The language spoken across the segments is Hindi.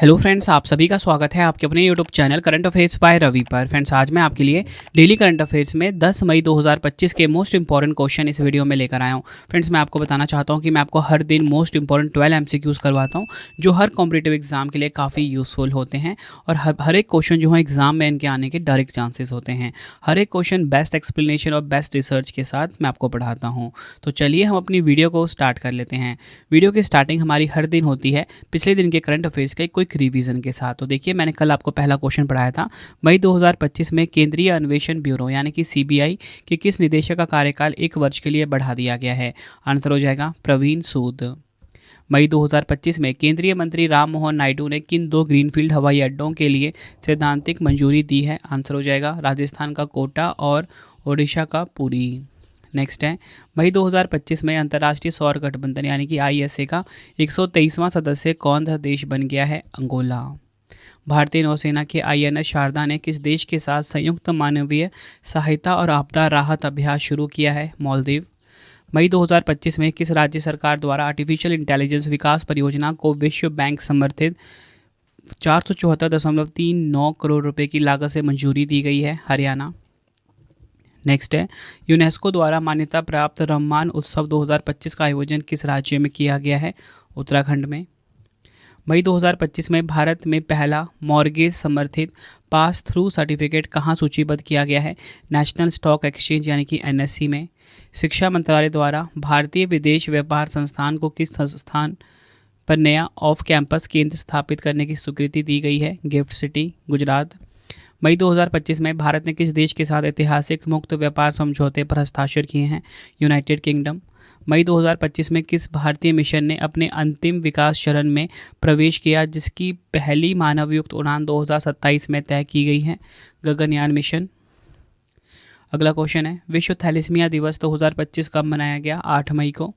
हेलो फ्रेंड्स, आप सभी का स्वागत है आपके अपने YouTube channel current affairs by Ravi पर। फ्रेंड्स, आज मैं आपके लिए डेली करंट अफेयर्स में 10 मई 2025 के मोस्ट इंपॉर्टेंट क्वेश्चन इस वीडियो में लेकर आया हूं। फ्रेंड्स, मैं आपको बताना चाहता हूं कि मैं आपको हर दिन मोस्ट इंपॉर्टेंट 12 एमसीक्यूज करवाता हूं, जो हर कॉम्पिटिटिव एग्जाम के लिए काफ़ी यूजफुल होते हैं और हर एक क्वेश्चन जो है एग्जाम में इनके आने के डायरेक्ट चांसेस होते हैं। हर एक क्वेश्चन बेस्ट एक्सप्लेनेशन और बेस्ट रिसर्च के साथ मैं आपको पढ़ाता हूँ। तो चलिए हम अपनी वीडियो को स्टार्ट कर लेते हैं। वीडियो की स्टार्टिंग हमारी हर दिन होती है पिछले दिन के करंट अफेयर्स का क्विक रिवीजन के साथ। तो देखिए, मैंने कल आपको पहला क्वेश्चन पढ़ाया था, मई 2025 में केंद्रीय अन्वेषण ब्यूरो यानी कि सीबीआई के किस निदेशक का कार्यकाल 1 वर्ष के लिए बढ़ा दिया गया है? आंसर हो जाएगा प्रवीण सूद। मई 2025 में केंद्रीय मंत्री राम मोहन नायडू ने किन 2 ग्रीनफील्ड हवाई अड्डों के लिए सैद्धांतिक मंजूरी दी है? आंसर हो जाएगा राजस्थान का कोटा और ओडिशा का पुरी। नेक्स्ट है, मई 2025 में अंतर्राष्ट्रीय सौर गठबंधन यानी कि आईएसए का 123वां सदस्य कौन सा देश बन गया है? अंगोला। भारतीय नौसेना के आईएनएस शारदा ने किस देश के साथ संयुक्त मानवीय सहायता और आपदा राहत अभ्यास शुरू किया है? मालदीव। मई 2025 में किस राज्य सरकार द्वारा आर्टिफिशियल इंटेलिजेंस विकास परियोजना को विश्व बैंक समर्थित 474.39 करोड़ रुपए की लागत से मंजूरी दी गई है? हरियाणा। नेक्स्ट है, यूनेस्को द्वारा मान्यता प्राप्त रम्मान उत्सव 2025 का आयोजन किस राज्य में किया गया है? उत्तराखंड में। मई 2025 में भारत में पहला मॉर्गेज समर्थित पास थ्रू सर्टिफिकेट कहाँ सूचीबद्ध किया गया है? नेशनल स्टॉक एक्सचेंज यानी कि एनएससी में। शिक्षा मंत्रालय द्वारा भारतीय विदेश व्यापार संस्थान को किस संस्थान पर नया ऑफ कैंपस केंद्र स्थापित करने की स्वीकृति दी गई है? Gift city, Gujarat. मई 2025 में भारत ने किस देश के साथ ऐतिहासिक मुक्त व्यापार समझौते पर हस्ताक्षर किए हैं? United kingdom. मई 2025 में किस भारतीय मिशन ने अपने अंतिम विकास चरण में प्रवेश किया, जिसकी पहली मानवयुक्त उड़ान 2027 में तय की गई है? गगनयान मिशन। अगला क्वेश्चन है, विश्व थैलेसीमिया दिवस 2025 कब मनाया गया? 8 मई को।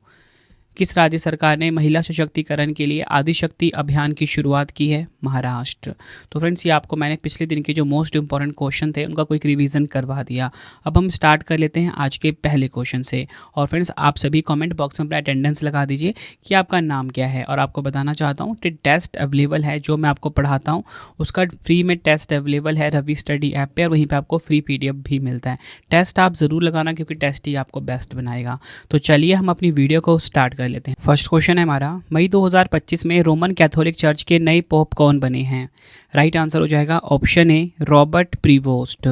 किस राज्य सरकार ने महिला सशक्तिकरण के लिए आदिशक्ति अभियान की शुरुआत की है? महाराष्ट्र। तो फ्रेंड्स, ये आपको मैंने पिछले दिन के जो मोस्ट इंपॉर्टेंट क्वेश्चन थे उनका कोई रिवीजन करवा दिया। अब हम स्टार्ट कर लेते हैं आज के पहले क्वेश्चन से। और फ्रेंड्स, आप सभी कमेंट बॉक्स में अपना अटेंडेंस लगा दीजिए कि आपका नाम क्या है। और आपको बताना चाहता हूँ कि टेस्ट अवेलेबल है, जो मैं आपको पढ़ाता हूँ उसका फ्री में टेस्ट अवेलेबल है रवि स्टडी ऐप पर, और वहीं पर आपको फ्री PDF भी मिलता है। टेस्ट आप ज़रूर लगाना, क्योंकि टेस्ट ही आपको बेस्ट बनाएगा। तो चलिए हम अपनी वीडियो को स्टार्ट लेते हैं। फर्स्ट क्वेश्चन है हमारा, मई 2025 में रोमन कैथोलिक चर्च के नए पोप कौन बने हैं? राइट आंसर हो जाएगा option A, Robert Prevost.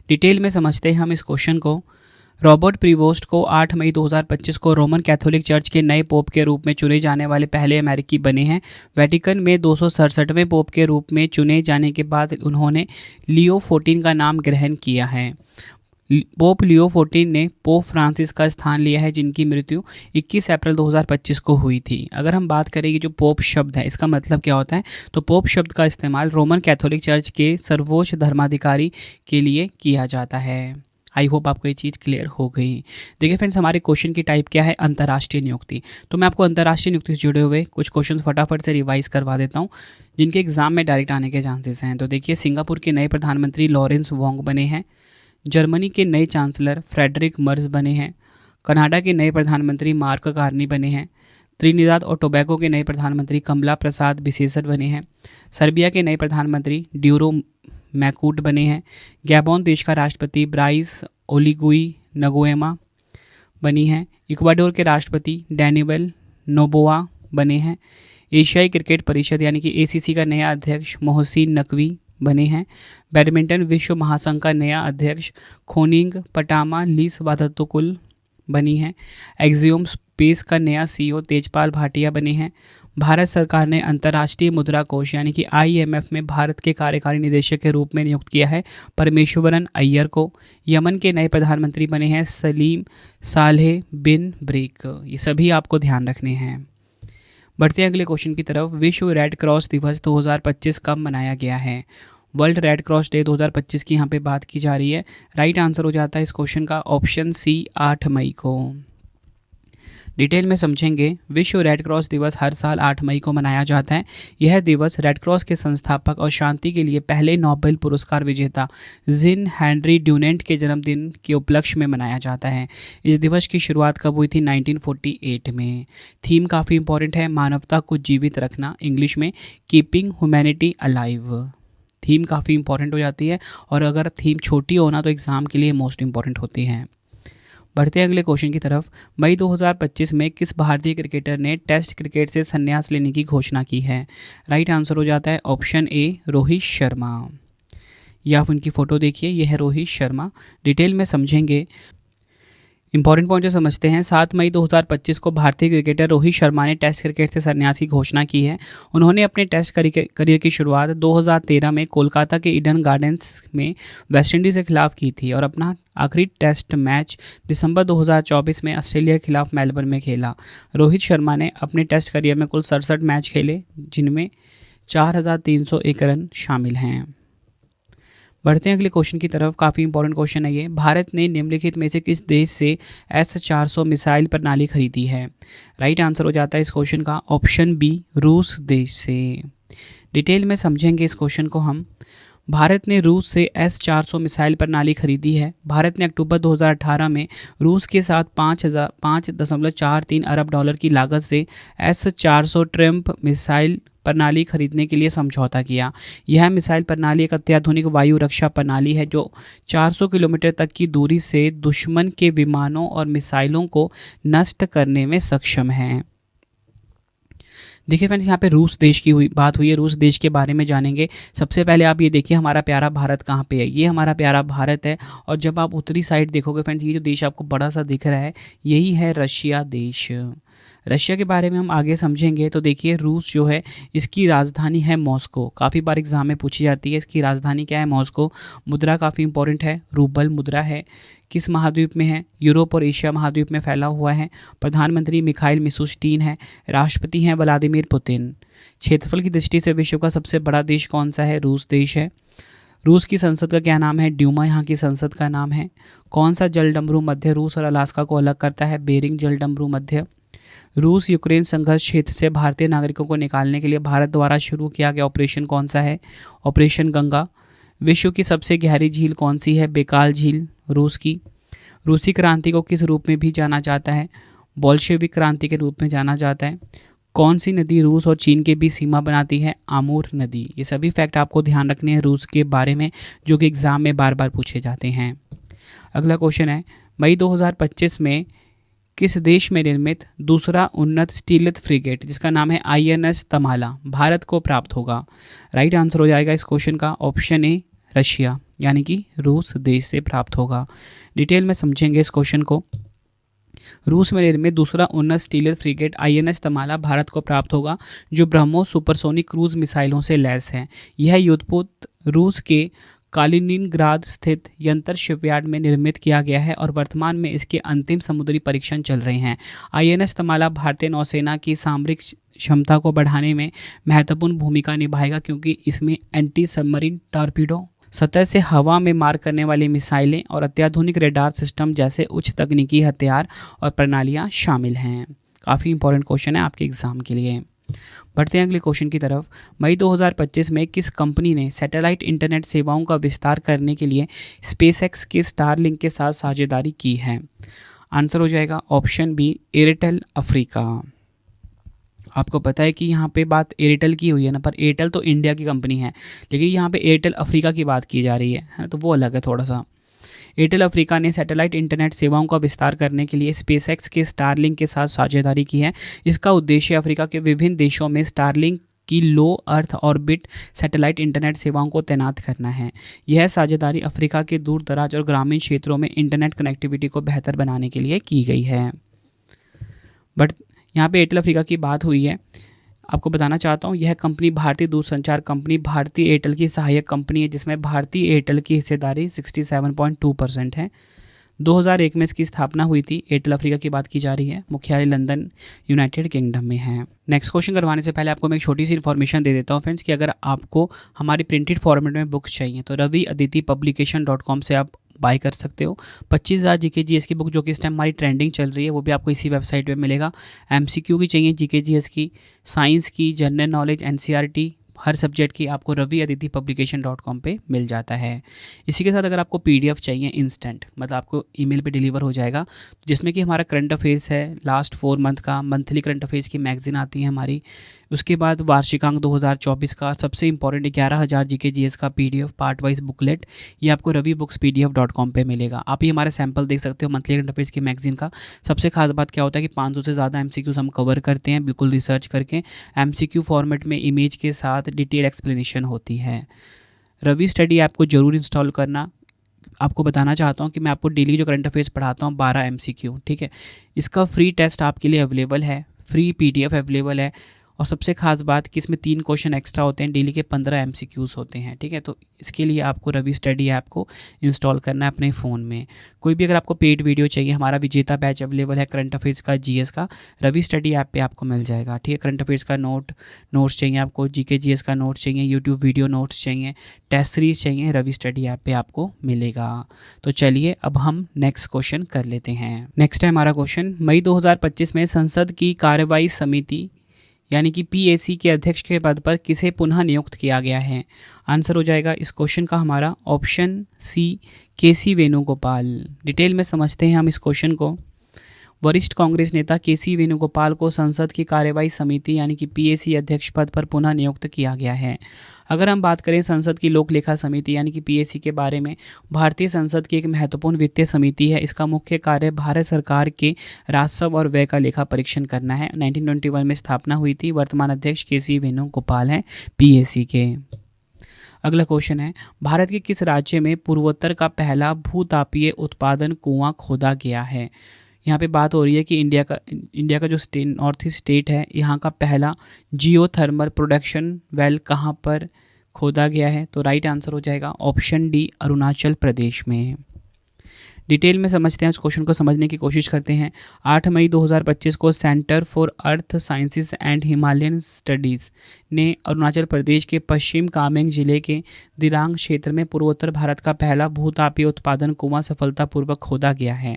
Detail में समझते हैं हम इस क्वेश्चन को। रॉबर्ट प्रीवोस्ट को 8 मई 2025 को रोमन कैथोलिक चर्च के नए पोप के रूप में चुने जाने वाले पहले अमेरिकी बने हैं। वेटिकन में 267वें पोप के रूप में चुने जाने के बाद उन्होंने लियो 14 का नाम ग्रहण किया है। पोप लियो 14 ने पोप फ्रांसिस का स्थान लिया है, जिनकी मृत्यु 21 अप्रैल 2025 को हुई थी। अगर हम बात करें कि जो पोप शब्द है इसका मतलब क्या होता है, तो पोप शब्द का इस्तेमाल रोमन कैथोलिक चर्च के सर्वोच्च धर्माधिकारी के लिए किया जाता है। आई होप आपको ये चीज़ क्लियर हो गई। देखिए फ्रेंड्स, हमारे क्वेश्चन की टाइप क्या है? अंतर्राष्ट्रीय नियुक्ति। तो मैं आपको अंतर्राष्ट्रीय नियुक्ति से जुड़े हुए कुछ क्वेश्चन फटाफट से रिवाइज करवा देता हूँ, जिनके एग्जाम में डायरेक्ट आने के चांसेस हैं। तो देखिए, सिंगापुर के नए प्रधानमंत्री लॉरेंस वोंग बने हैं। जर्मनी के नए चांसलर फ्रेडरिक मर्ज बने हैं। कनाडा के नए प्रधानमंत्री मार्क कार्नी बने हैं। त्रिनिदाद और टोबैगो के नए प्रधानमंत्री कमला प्रसाद बिसेसर बने हैं। सर्बिया के नए प्रधानमंत्री ड्यूरो मैकूट बने हैं। गैबोन देश का राष्ट्रपति ब्राइस ओलिगुई नगोएमा बनी हैं। इक्वाडोर के राष्ट्रपति डैनियल नोबोआ बने हैं। एशियाई क्रिकेट परिषद यानी कि ACC का नया अध्यक्ष मोहसिन नकवी बने हैं। बैडमिंटन विश्व महासंघ का नया अध्यक्ष खोनिंग पटामा लीसवाधतुकुल बनी है। एक्सियोम स्पेस का नया CEO तेजपाल भाटिया बने हैं। भारत सरकार ने अंतर्राष्ट्रीय मुद्रा कोष यानी कि IMF में भारत के कार्यकारी निदेशक के रूप में नियुक्त किया है परमेश्वरन अय्यर को। यमन के नए प्रधानमंत्री बने हैं सलीम सालेह बिन ब्रेक। ये सभी आपको ध्यान रखने हैं। बढ़ते हैं अगले क्वेश्चन की तरफ। विश्व रेड क्रॉस दिवस 2025 कब मनाया गया है? वर्ल्ड रेड क्रॉस डे 2025 की यहाँ पे बात की जा रही है। राइट आंसर हो जाता है इस क्वेश्चन का ऑप्शन सी, 8 मई को। डिटेल में समझेंगे। विश्व रेड क्रॉस दिवस हर साल 8 मई को मनाया जाता है। यह दिवस रेड क्रॉस के संस्थापक और शांति के लिए पहले नोबेल पुरस्कार विजेता जिन हेनरी ड्यूनेंट के जन्मदिन के उपलक्ष्य में मनाया जाता है। इस दिवस की शुरुआत कब हुई थी? 1948 में। थीम काफ़ी इंपॉर्टेंट है, मानवता को जीवित रखना, इंग्लिश में कीपिंग ह्यूमैनिटी अलाइव। थीम काफ़ी इंपॉर्टेंट हो जाती है और अगर थीम छोटी हो ना तो एग्ज़ाम के लिए मोस्ट इंपॉर्टेंट होती है। बढ़ते हैं अगले क्वेश्चन की तरफ। मई 2025 में किस भारतीय क्रिकेटर ने टेस्ट क्रिकेट से संन्यास लेने की घोषणा की है? राइट आंसर हो जाता है ऑप्शन ए, रोहित शर्मा। या आप उनकी फ़ोटो देखिए, यह है रोहित शर्मा। डिटेल में समझेंगे, इंपॉर्टेंट पॉइंट जो समझते हैं। 7 मई 2025 को भारतीय क्रिकेटर रोहित शर्मा ने टेस्ट क्रिकेट से संन्यास की घोषणा की है। उन्होंने अपने टेस्ट करियर की शुरुआत 2013 में कोलकाता के ईडन गार्डन्स में वेस्टइंडीज़ के खिलाफ की थी और अपना आखिरी टेस्ट मैच दिसंबर 2024 में ऑस्ट्रेलिया के खिलाफ मेलबर्न में खेला। रोहित शर्मा ने अपने टेस्ट करियर में कुल 67 मैच खेले, जिनमें 4301 रन शामिल हैं। बढ़ते हैं अगले क्वेश्चन की तरफ। काफ़ी इंपॉर्टेंट क्वेश्चन है ये। भारत ने निम्नलिखित में से किस देश से S-400 मिसाइल प्रणाली खरीदी है? राइट आंसर हो जाता है इस क्वेश्चन का ऑप्शन बी, रूस देश से। डिटेल में समझेंगे इस क्वेश्चन को हम। भारत ने रूस से S-400 मिसाइल प्रणाली खरीदी है। भारत ने अक्टूबर 2018 में रूस के साथ 5.43 अरब डॉलर की लागत से S-400 ट्रम्प मिसाइल प्रणाली खरीदने के लिए समझौता किया। यह मिसाइल प्रणाली एक अत्याधुनिक वायु रक्षा प्रणाली है जो 400 किलोमीटर तक की दूरी से दुश्मन के विमानों और मिसाइलों को नष्ट करने में सक्षम है। देखिए फ्रेंड्स, यहाँ पे रूस देश की बात हुई है। रूस देश के बारे में जानेंगे। सबसे पहले आप ये देखिए हमारा प्यारा भारत कहाँ पे है। ये हमारा प्यारा भारत है और जब आप उत्तरी साइड देखोगे फ्रेंड्स, ये जो देश आपको बड़ा सा दिख रहा है यही है रशिया देश। रशिया के बारे में हम आगे समझेंगे। तो देखिए रूस जो है इसकी राजधानी है मॉस्को। काफ़ी बार एग्जाम में पूछी जाती है इसकी राजधानी क्या है, मॉस्को। मुद्रा काफ़ी इंपॉर्टेंट है, रूबल मुद्रा है। किस महाद्वीप में है? यूरोप और एशिया महाद्वीप में फैला हुआ है। प्रधानमंत्री मिखाइल मिशुस्टीन है। राष्ट्रपति हैं व्लादिमीर पुतिन। क्षेत्रफल की दृष्टि से विश्व का सबसे बड़ा देश कौन सा है? रूस देश है। रूस की संसद का क्या नाम है? ड्यूमा यहाँ की संसद का नाम है। कौन सा जलडमरू मध्य रूस और अलास्का को अलग करता है? बेरिंग जलडमरू मध्य। रूस यूक्रेन संघर्ष क्षेत्र से भारतीय नागरिकों को निकालने के लिए भारत द्वारा शुरू किया गया ऑपरेशन कौन सा है? ऑपरेशन गंगा। विश्व की सबसे गहरी झील कौन सी है? बेकाल झील रूस की। रूसी क्रांति को किस रूप में भी जाना जाता है? बोल्शेविक क्रांति के रूप में जाना जाता है। कौन सी नदी रूस और चीन के बीच सीमा बनाती है? आमूर नदी। ये सभी फैक्ट आपको ध्यान रखने हैं रूस के बारे में, जो कि एग्जाम में बार बार पूछे जाते हैं। अगला क्वेश्चन है, मई 2025 में किस देश में निर्मित दूसरा उन्नत स्टीलथ फ्रिगेट जिसका नाम है INS तमाला भारत को प्राप्त होगा? राइट आंसर हो जाएगा इस क्वेश्चन का ऑप्शन ए, रशिया, यानी कि रूस देश से प्राप्त होगा। डिटेल में समझेंगे इस क्वेश्चन को। रूस में निर्मित दूसरा उन्नत स्टीलथ फ्रिगेट INS तमाला भारत को प्राप्त होगा, जो ब्रह्मोस सुपरसोनिक क्रूज मिसाइलों से लैस है। यह युद्धपोत रूस के कालिनिनग्राद स्थित यंत्र शिपयार्ड में निर्मित किया गया है और वर्तमान में इसके अंतिम समुद्री परीक्षण चल रहे हैं। INS तमाला भारतीय नौसेना की सामरिक क्षमता को बढ़ाने में महत्वपूर्ण भूमिका निभाएगा, क्योंकि इसमें एंटी सबमरीन टॉर्पीडो, सतह से हवा में मार करने वाली मिसाइलें और अत्याधुनिक रेडार सिस्टम जैसे उच्च तकनीकी हथियार और प्रणालियाँ शामिल हैं। काफ़ी इंपॉर्टेंट क्वेश्चन है आपके एग्जाम के लिए। बढ़ते हैं अगले क्वेश्चन की तरफ। मई 2025 में किस कंपनी ने सैटेलाइट इंटरनेट सेवाओं का विस्तार करने के लिए स्पेसएक्स के स्टारलिंक के साथ साझेदारी की है? आंसर हो जाएगा ऑप्शन बी, एयरटेल अफ्रीका। आपको पता है कि यहाँ पे बात एयरटेल की हुई है ना, पर एयरटेल तो इंडिया की कंपनी है, लेकिन यहाँ पे एयरटेल अफ्रीका की बात की जा रही है, तो वो अलग है थोड़ा सा। एयरटेल अफ्रीका ने सैटेलाइट इंटरनेट सेवाओं का विस्तार करने के लिए स्पेसएक्स के स्टारलिंक के साथ साझेदारी की है। इसका उद्देश्य अफ्रीका के विभिन्न देशों में स्टारलिंक की लो अर्थ ऑर्बिट सैटेलाइट इंटरनेट सेवाओं को तैनात करना है। यह साझेदारी अफ्रीका के दूर दराज और ग्रामीण क्षेत्रों में इंटरनेट कनेक्टिविटी को बेहतर बनाने के लिए की गई है। बट यहाँ पे एयरटेल अफ्रीका की बात हुई है। आपको बताना चाहता हूँ, यह कंपनी भारतीय दूरसंचार कंपनी भारती एयरटेल की सहायक कंपनी है, जिसमें भारतीय एयरटेल की हिस्सेदारी 67.2% है। 2001 में इसकी स्थापना हुई थी। एयरटेल अफ्रीका की बात की जा रही है। मुख्यालय लंदन, यूनाइटेड किंगडम में है। नेक्स्ट क्वेश्चन करवाने से पहले आपको मैं एक छोटी सी इन्फॉर्मेशन दे देता हूँ फ्रेंड्स, कि अगर आपको हमारी प्रिंटेड फॉर्मेट में बुक्स चाहिए तो raviaditi publication.com से आप बाय कर सकते हो। 25,000 जीके जीएस की बुक जो कि इस टाइम हमारी ट्रेंडिंग चल रही है, वो भी आपको इसी वेबसाइट पे मिलेगा। एमसीक्यू की चाहिए जीके जीएस की, साइंस की, जनरल नॉलेज, एनसीईआरटी, हर सब्जेक्ट की आपको रवि अदिति publication.com पे मिल जाता है। इसी के साथ अगर आपको पीडीएफ चाहिए इंस्टेंट, मतलब आपको ईमेल पे डिलीवर हो जाएगा, जिसमें कि हमारा करंट अफेयर्स है लास्ट 4 मंथ का, मंथली करंट अफेयर्स की मैगजीन आती है हमारी, उसके बाद वार्षिकांक 2024 का, सबसे इंपॉर्टेंट 11,000 जीके जीएस का पीडीएफ पार्ट वाइज बुकलेट, ये आपको रवि बुक्स pdf.com पे मिलेगा। आप ये हमारे सैंपल देख सकते हो मंथली करंट अफेयर्स की मैगजीन का। सबसे खास बात क्या होता है कि 500 से ज़्यादा एमसीक्यूज हम कवर करते हैं, बिल्कुल रिसर्च करके। एमसीक्यू फॉर्मेट में इमेज के साथ डिटेल एक्सप्लेनेशन होती है। रवि स्टडी ऐप को जरूर इंस्टॉल करना। आपको बताना चाहता हूँ कि मैं आपको डेली जो करंट अफेयर्स पढ़ाता हूँ 12 एमसीक्यू, ठीक है, इसका फ्री टेस्ट आपके लिए अवेलेबल है, फ्री पीडीएफ अवेलेबल है, और सबसे खास बात कि इसमें 3 क्वेश्चन एक्स्ट्रा होते हैं, डेली के 15 एमसीक्यूज़ होते हैं, ठीक है। तो इसके लिए आपको रवि स्टडी ऐप को इंस्टॉल करना है अपने फ़ोन में। कोई भी अगर आपको पेड वीडियो चाहिए, हमारा विजेता बैच अवेलेबल है करंट अफेयर्स का, जीएस का, रवि स्टडी ऐप पे आपको मिल जाएगा, ठीक है। करंट अफेयर्स का नोट्स चाहिए आपको, जीके जीएस का नोट्स चाहिए, यूट्यूब वीडियो नोट्स चाहिए, टेस्ट सीरीज चाहिए, रवि स्टडी ऐप पे आपको मिलेगा। तो चलिए अब हम नेक्स्ट क्वेश्चन कर लेते हैं। नेक्स्ट है हमारा क्वेश्चन, मई 2025 में संसद की कार्यवाही समिति यानी कि पीएसी के अध्यक्ष के पद पर किसे पुनः नियुक्त किया गया है? आंसर हो जाएगा इस क्वेश्चन का हमारा ऑप्शन सी, केसी वेणुगोपाल। डिटेल में समझते हैं हम इस क्वेश्चन को। वरिष्ठ कांग्रेस नेता केसी वेणुगोपाल को संसद की कार्यवाही समिति यानी कि पीएसी अध्यक्ष पद पर पुनः नियुक्त किया गया है। अगर हम बात करें संसद की लोक लेखा समिति यानी कि पीएसी के बारे में, भारतीय संसद की एक महत्वपूर्ण वित्तीय समिति है। इसका मुख्य कार्य भारत सरकार के राजस्व और व्यय का लेखा परीक्षण करना है। 1921 में स्थापना हुई थी। वर्तमान अध्यक्ष केसी वेणुगोपाल हैं पीएसी के। अगला क्वेश्चन है, भारत के किस राज्य में पूर्वोत्तर का पहला भूतापीय उत्पादन कुआं खोदा गया है? यहाँ पे बात हो रही है कि इंडिया का जो नॉर्थ ईस्ट स्टेट है, यहाँ का पहला जियोथर्मल प्रोडक्शन वेल कहाँ पर खोदा गया है? तो राइट आंसर हो जाएगा ऑप्शन डी, अरुणाचल प्रदेश में। डिटेल में समझते हैं, इस क्वेश्चन को समझने की कोशिश करते हैं। 8 मई 2025 को centre for earth sciences and Himalayan studies ने अरुणाचल प्रदेश के पश्चिम कामेंग जिले के दिरांग क्षेत्र में पूर्वोत्तर भारत का पहला भूतापीय उत्पादन कुआं सफलतापूर्वक खोदा गया है।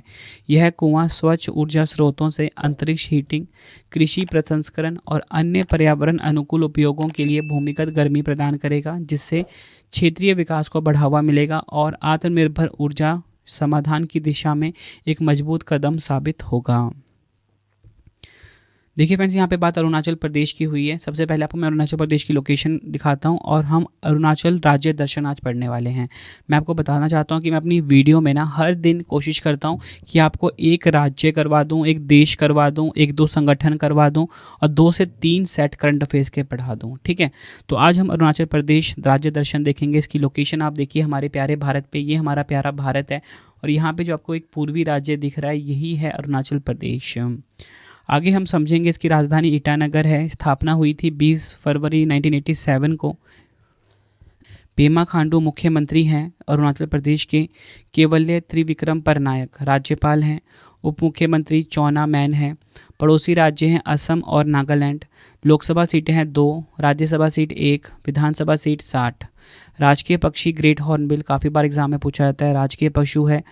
यह कुआं स्वच्छ ऊर्जा स्रोतों से अंतरिक्ष हीटिंग, कृषि प्रसंस्करण और अन्य पर्यावरण अनुकूल उपयोगों के लिए भूमिगत गर्मी प्रदान करेगा, जिससे क्षेत्रीय विकास को बढ़ावा मिलेगा और आत्मनिर्भर ऊर्जा समाधान की दिशा में एक मजबूत कदम साबित होगा। देखिए फ्रेंड्स, यहाँ पे बात अरुणाचल प्रदेश की हुई है। सबसे पहले आपको मैं अरुणाचल प्रदेश की लोकेशन दिखाता हूँ और हम अरुणाचल राज्य दर्शन आज पढ़ने वाले हैं। मैं आपको बताना चाहता हूँ कि मैं अपनी वीडियो में ना हर दिन कोशिश करता हूँ कि आपको एक राज्य करवा दूँ, एक देश करवा दूँ, 1-2 संगठन करवा दूँ और 2 से 3 सेट करंट अफेयर्स के पढ़ा दूँ, ठीक है। तो आज हम अरुणाचल प्रदेश राज्य दर्शन देखेंगे। इसकी लोकेशन आप देखिए हमारे प्यारे भारत पे, ये हमारा प्यारा भारत है और यहाँ पे जो आपको एक पूर्वी राज्य दिख रहा है यही है अरुणाचल प्रदेश। आगे हम समझेंगे इसकी राजधानी ईटानगर है। स्थापना हुई थी 20 फरवरी 1987 को। पेमा खांडू मुख्यमंत्री हैं अरुणाचल प्रदेश के। केवल्य त्रिविक्रम परनायक राज्यपाल हैं। उप मुख्यमंत्री चौना मैन हैं। पड़ोसी राज्य हैं असम और नागालैंड। लोकसभा सीटें हैं 2, राज्यसभा सीट 1, विधानसभा सीट 60। राजकीय पक्षी ग्रेट हॉर्नबिल, काफ़ी बार एग्जाम में पूछा जाता है। राजकीय पशु है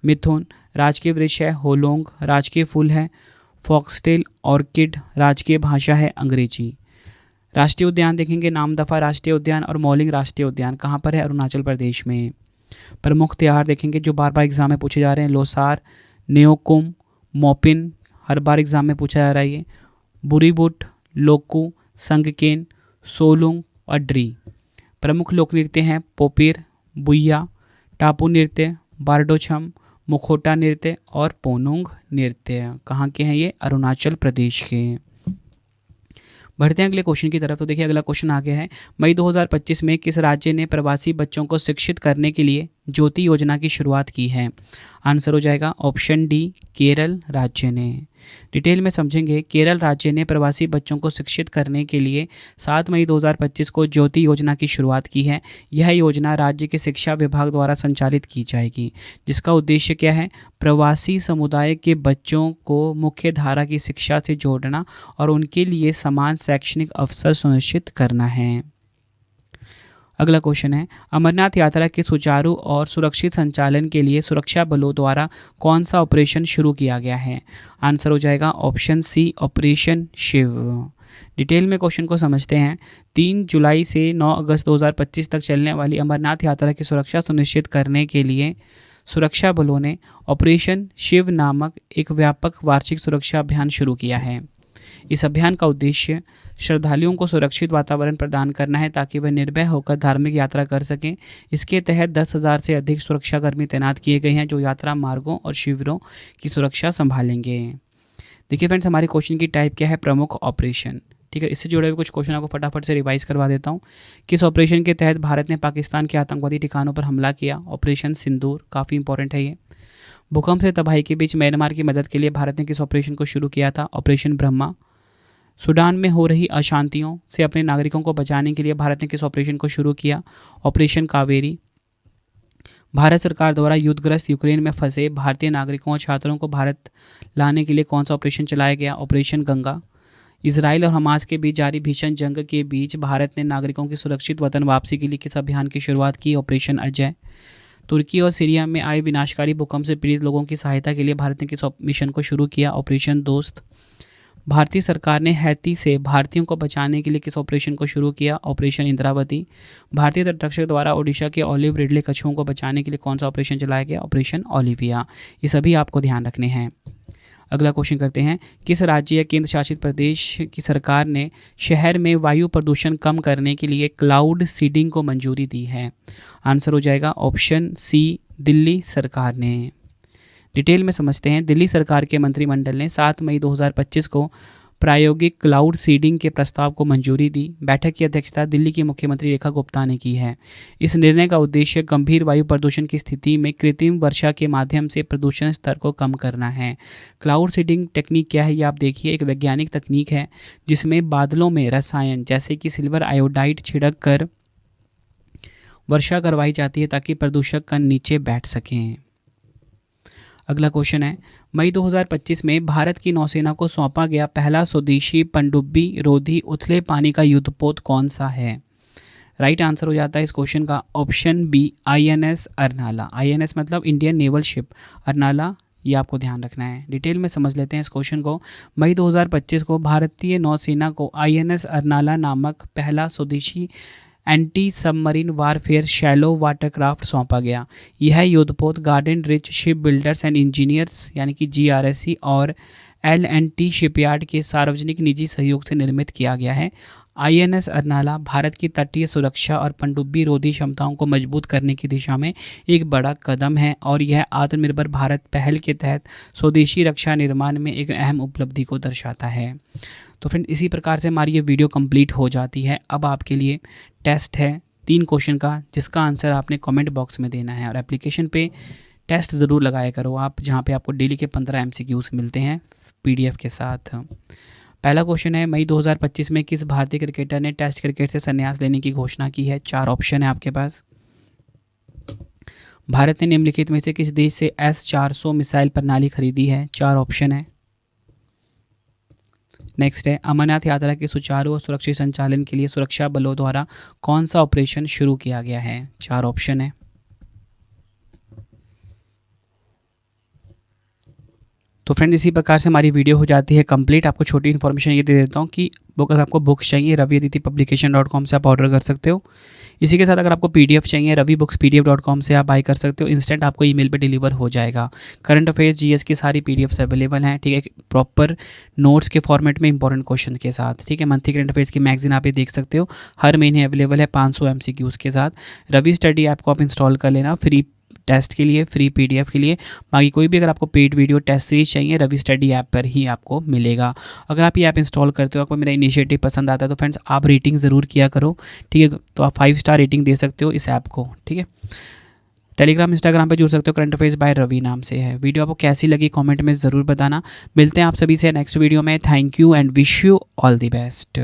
मिथुन। राजकीय वृक्ष है होलोंग। राजकीय फूल है फॉक्सटेल ऑर्किड। राजकीय भाषा है अंग्रेजी। राष्ट्रीय उद्यान देखेंगे, नामदफा राष्ट्रीय उद्यान और मौलिंग राष्ट्रीय उद्यान कहाँ पर है? अरुणाचल प्रदेश में। प्रमुख त्यौहार देखेंगे जो बार बार एग्जाम में पूछे जा रहे हैं, लोसार, न्योकुम, मोपिन, हर बार एग्जाम में पूछा जा रहा है ये, बुरीबुट, लोकू, संगकेन, सोलुंग और ड्री। प्रमुख लोक नृत्य हैं पोपीर, बुइया, टापू नृत्य, बारडोछम, मुखोटा नृत्य और पोनुंग नृत्य। कहाँ के हैं ये? अरुणाचल प्रदेश के। बढ़ते हैं अगले क्वेश्चन की तरफ। तो देखिए अगला क्वेश्चन आ गया है, मई 2025 में किस राज्य ने प्रवासी बच्चों को शिक्षित करने के लिए ज्योति योजना की शुरुआत की है? आंसर हो जाएगा ऑप्शन डी, केरल राज्य ने। डिटेल में समझेंगे। केरल राज्य ने प्रवासी बच्चों को शिक्षित करने के लिए 7 मई 2025 को ज्योति योजना की शुरुआत की है। यह योजना राज्य के शिक्षा विभाग द्वारा संचालित की जाएगी, जिसका उद्देश्य क्या है? प्रवासी समुदाय के बच्चों को मुख्य धारा की शिक्षा से जोड़ना और उनके लिए समान शैक्षणिक अवसर सुनिश्चित करना है। अगला क्वेश्चन है, अमरनाथ यात्रा के सुचारू और सुरक्षित संचालन के लिए सुरक्षा बलों द्वारा कौन सा ऑपरेशन शुरू किया गया है? आंसर हो जाएगा option C, operation Shiv. Detail में क्वेश्चन को समझते हैं। 3 जुलाई से 9 अगस्त 2025 तक चलने वाली अमरनाथ यात्रा की सुरक्षा सुनिश्चित करने के लिए सुरक्षा बलों ने ऑपरेशन शिव नामक एक व्यापक वार्षिक सुरक्षा अभियान शुरू किया है। इस अभियान का उद्देश्य श्रद्धालुओं को सुरक्षित वातावरण प्रदान करना है ताकि वे निर्भय होकर धार्मिक यात्रा कर सकें। इसके तहत 10,000 से अधिक सुरक्षाकर्मी तैनात किए गए हैं जो यात्रा मार्गों और शिविरों की सुरक्षा संभालेंगे। देखिए फ्रेंड्स, हमारे क्वेश्चन की टाइप क्या है? प्रमुख ऑपरेशन। ठीक है, इससे जुड़े हुए कुछ क्वेश्चन आपको फटाफट से रिवाइज करवा देता हूँ। किस ऑपरेशन के तहत भारत ने पाकिस्तान के आतंकवादी ठिकानों पर हमला किया? ऑपरेशन सिंदूर, काफ़ी इंपॉर्टेंट है ये। भूकंप से तबाही के बीच म्यांमार की मदद के लिए भारत ने किस ऑपरेशन को शुरू किया था? ऑपरेशन ब्रह्मा। सूडान में हो रही अशांतियों से अपने नागरिकों को बचाने के लिए भारत ने किस ऑपरेशन को शुरू किया? ऑपरेशन कावेरी। भारत सरकार द्वारा युद्धग्रस्त यूक्रेन में फंसे भारतीय नागरिकों और छात्रों को भारत लाने के लिए कौन सा ऑपरेशन चलाया गया? ऑपरेशन गंगा। इजराइल और हमास के बीच जारी भीषण जंग के बीच भारत ने नागरिकों की सुरक्षित वतन वापसी के लिए किस अभियान की शुरुआत की? ऑपरेशन अजय। तुर्की और सीरिया में आए विनाशकारी भूकंप से पीड़ित लोगों की सहायता के लिए भारत ने किस मिशन को शुरू किया? ऑपरेशन दोस्त। भारतीय सरकार ने हैती से भारतीयों को बचाने के लिए किस ऑपरेशन को शुरू किया? ऑपरेशन इंद्रावती। भारतीय तटरक्षक द्वारा ओडिशा के ऑलिव रिडले कछुओं को बचाने के लिए कौन सा ऑपरेशन चलाया गया? Operation Olivia. ये सभी आपको ध्यान रखने हैं। अगला क्वेश्चन करते हैं, किस राज्य या केंद्र शासित प्रदेश की सरकार ने शहर में वायु प्रदूषण कम करने के लिए क्लाउड सीडिंग को मंजूरी दी है? आंसर हो जाएगा ऑप्शन सी, दिल्ली सरकार ने। डिटेल में समझते हैं। दिल्ली सरकार के मंत्रिमंडल ने 7 मई 2025 को प्रायोगिक क्लाउड सीडिंग के प्रस्ताव को मंजूरी दी। बैठक की अध्यक्षता दिल्ली की मुख्यमंत्री रेखा गुप्ता ने की है। इस निर्णय का उद्देश्य गंभीर वायु प्रदूषण की स्थिति में कृत्रिम वर्षा के माध्यम से प्रदूषण स्तर को कम करना है। क्लाउड सीडिंग टेक्निक क्या है? ये आप देखिए, एक वैज्ञानिक तकनीक है जिसमें बादलों में रसायन जैसे कि सिल्वर आयोडाइड छिड़क कर वर्षा करवाई जाती है ताकि प्रदूषक कण नीचे बैठ सकें। अगला क्वेश्चन है, मई 2025 में भारत की नौसेना को सौंपा गया पहला स्वदेशी पनडुब्बी रोधी उथले पानी का युद्धपोत कौन सा है? राइट आंसर हो जाता है इस क्वेश्चन का option B, INS Arnala. INS मतलब इंडियन नेवल शिप, अर्नाला ये आपको ध्यान रखना है। डिटेल में समझ लेते हैं इस क्वेश्चन को। मई 2025 को भारतीय नौसेना को INS अर्नाला नामक पहला स्वदेशी anti submarine warfare shallow watercraft सौंपा गया। यह युद्धपोत garden rich ship builders and engineers यानी कि GRSE और L&T शिपयार्ड के सार्वजनिक निजी सहयोग से निर्मित किया गया है। INS अर्नाला भारत की तटीय सुरक्षा और पनडुब्बी रोधी क्षमताओं को मजबूत करने की दिशा में एक बड़ा कदम है और यह आत्मनिर्भर भारत पहल के तहत स्वदेशी रक्षा निर्माण में एक अहम उपलब्धि को दर्शाता है। तो फ्रेंड, इसी प्रकार से हमारी ये वीडियो कंप्लीट हो जाती है। अब आपके लिए टेस्ट है 3 क्वेश्चन का, जिसका आंसर आपने कमेंट बॉक्स में देना है और एप्लीकेशन पे टेस्ट ज़रूर लगाया करो आप, जहाँ पे आपको डेली के 15 MCQs मिलते हैं PDF के साथ। पहला क्वेश्चन है, मई 2025 में किस भारतीय क्रिकेटर ने टेस्ट क्रिकेट से संन्यास लेने की घोषणा की है? 4 ऑप्शन है आपके पास। भारत ने निम्नलिखित में से किस देश से S-400 मिसाइल प्रणाली खरीदी है? 4 ऑप्शन है। नेक्स्ट है, अमरनाथ यात्रा के सुचारू और सुरक्षित संचालन के लिए सुरक्षा बलों द्वारा कौन सा ऑपरेशन शुरू किया गया है? 4 ऑप्शन है। तो फ्रेंड, इसी प्रकार से हमारी वीडियो हो जाती है कंप्लीट। आपको छोटी इन्फॉर्मेशन ये दे देता हूँ कि अगर आपको बुक्स चाहिए raviaditipublication.com से आप ऑर्डर कर सकते हो। इसी के साथ अगर आपको PDF चाहिए ravibookspdf.com से आप बाय कर सकते हो। इंस्टेंट आपको ईमेल पे डिलीवर हो जाएगा। करंट अफेयर्स GS की सारी PDFs अवेलेबल हैं, ठीक है, प्रॉपर नोट्स के फॉर्मेट में इंपॉर्टेंट क्वेश्चन के साथ, ठीक है। मंथली करंट अफेयर्स की मैगजीन आप ये देख सकते हो, हर महीने अवेलेबल है 500 MCQs के साथ। रवि स्टडी ऐप को आप इंस्टॉल कर लेना फ्री टेस्ट के लिए, फ्री PDF के लिए। बाकी कोई भी अगर आपको पेड वीडियो टेस्ट सीरीज चाहिए रवि स्टडी ऐप पर ही आपको मिलेगा। अगर आप ये ऐप इंस्टॉल करते हो, आपको मेरा इनिशिएटिव पसंद आता है तो फ्रेंड्स आप रेटिंग ज़रूर किया करो, ठीक है। तो आप 5 स्टार रेटिंग दे सकते हो इस ऐप को, ठीक है। टेलीग्राम इंस्टाग्राम पे जुड़ सकते हो, करंट अफेयर्स बाय रवि नाम से है। वीडियो आपको कैसी लगी कमेंट में ज़रूर बताना। मिलते हैं आप सभी से नेक्स्ट वीडियो में। Thank you and wish you all the best.